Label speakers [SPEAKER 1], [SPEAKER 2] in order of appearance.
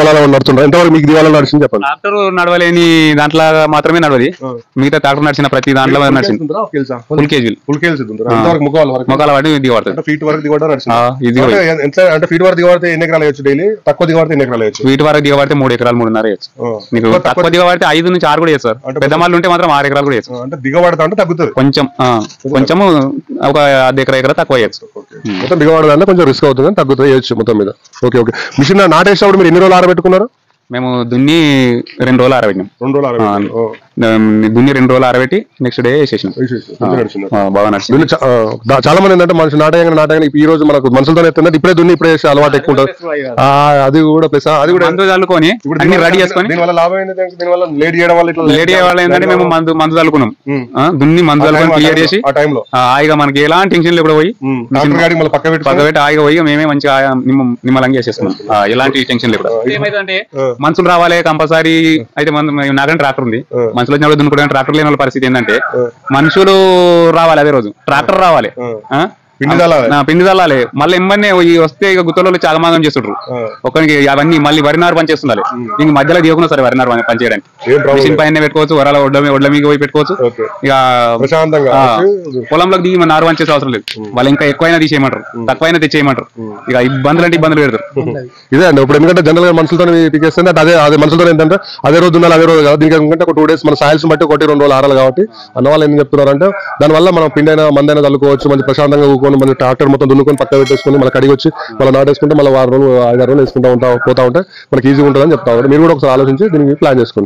[SPEAKER 1] ఎంతవరకు మీకు దివాళా నడిచింది చెప్పండి.
[SPEAKER 2] ట్రాక్టర్ నడవలేని దాంట్లో మాత్రమే నడవది, మిగతా ట్రాక్టర్ నడిచిన ప్రతి దాంట్లో నడిచింది. ఫుల్ కేజీలు మొక్కల వాటి దిగబడుతుంది.
[SPEAKER 1] ఫీట్ వరకు ఎన్ని ఎకరాలు వేయచ్చు డైలీ? తక్కువ దిగబడితే ఎన్ని ఎకరాలు వేయచ్చు?
[SPEAKER 2] ఫీట్ వరకు దిగబడితే 3 ఎకరాలు 3.5 వేయచ్చు. నీకు తక్కువ దిగబడితే 5 నుంచి 6 కూడా వేయచ్చు సార్. పెద్ద మాలు ఉంటే మాత్రం 6 ఎకరాలు కూడా వేయచ్చు.
[SPEAKER 1] అంటే దిగబడతా అంటే తగ్గుతుంది
[SPEAKER 2] కొంచెము ఒక ఎకరా తక్కువ వేయచ్చు.
[SPEAKER 1] మొత్తం దిగబడదంటే కొంచెం రిస్క్ అవుతుంది, తగ్గుతుంది వేయచ్చు మొత్తం మీద. Okay okay. మిషన్ నాటేసినప్పుడు మీరు ఎన్ని రోజులు ఆరబెట్టుకున్నారు?
[SPEAKER 2] మేము దున్ని 2 రోజులు ఆరబెట్టినాం. దున్ని 2 రోజులు ఆరబెట్టి నెక్స్ట్ డే వేసేసినాం. బాగా నడిచింది.
[SPEAKER 1] చాలా మంది ఏంటంటే మనిషి నాటగానే ఈ రోజు మనకు మనుషులతో ఎత్తుందంటే ఇప్పుడే దున్ని ఇప్పుడే వేసే అలవాటు ఎక్కువ ఉంటుంది. అది కూడా ప్లస్ అది కూడా
[SPEAKER 2] చల్లుకొని అన్ని రెడీ చేసుకొని
[SPEAKER 1] దీనివల్ల లాభం ఏంటంటే దీనివల్ల లేట్ చేయడం వల్ల
[SPEAKER 2] ఏంటంటే మేము మందు చల్లుకున్నాం. దున్ని మందు చల్లుకొని క్లియర్ చేసి ఆ టైంలో హాయిగా మనకి ఎలాంటి టెన్షన్ కూడా పోయి
[SPEAKER 1] పక్క
[SPEAKER 2] పెట్టి హాయిగా పోయి మేమే మంచిగా నిమ్మలంగా చేసేస్తున్నాం. ఎలాంటి టెన్షన్ లేకుండా. ఏమైందంటే మనుషులు రావాలి కంపల్సరీ. అయితే నాకంటే ట్రాక్టర్ ఉంది, మనుషులు వచ్చినప్పుడు దున్నుకోవడానికి ట్రాక్టర్ లేని వాళ్ళ పరిస్థితి ఏంటంటే మనుషులు రావాలి, అదే రోజు ట్రాక్టర్ రావాలి, పిండి చల్లాలి. మళ్ళీ ఎమ్మనే వస్తే ఇక గుత్తలో చాగమాగం చేస్తుండ్రు. ఒకరికి అవన్నీ మళ్ళీ వరినారు పని చేస్తుండాలి. ఇంక మధ్యలో దిగకుండా సరే వరినారు పని చేయడానికి మిషన్ పైన పెట్టుకోవచ్చు, వరాల ఒడ్ల మీద పోయి పెట్టుకోవచ్చు. ఇక పొలంలోకి దిగి నారు పని చేసే అవసరం లేదు. వాళ్ళు ఇంకా ఎక్కువైనా తీసేయమంటారు, తక్కువైనా తెచ్చేయమంటారు. ఇక ఇబ్బందులు అంటే ఇబ్బందులు పెడతారు.
[SPEAKER 1] ఇదే అండి ఇప్పుడు ఎందుకంటే జనరల్ గా మనుషులతో పీకేస్తే అదే మనుషులతో ఏంటంటే అదే రోజు ఉండాలి, అదే రోజు కాదు. దీనికి ఎందుకంటే ఒక 2 days మన సాయిల్స్ బట్టి 1-2 రోజులు ఆరాలి. కాబట్టి అన్నవాళ్ళు ఎందుకు చెప్తున్నారంటే దానివల్ల మనం పిండైనా మందైనా చల్లుకోవచ్చు, మంచి ప్రశాంతంగా మన ట్రాక్టర్ మొత్తం దున్నుకొని పక్క పెట్టేసుకొని మళ్ళీ కడిగి వచ్చి మళ్ళీ నాటేసుకుంటే మళ్ళీ 6 రోజులు 5-6 రోజులు వేసుకుంటూ పోతా ఉంటే మనకి ఈజీగా ఉంటుందని చెప్తా ఉంటారు. మీరు కూడా ఒకసారి ఆలోచించి దీనికి ప్లాన్ చేసుకోండి.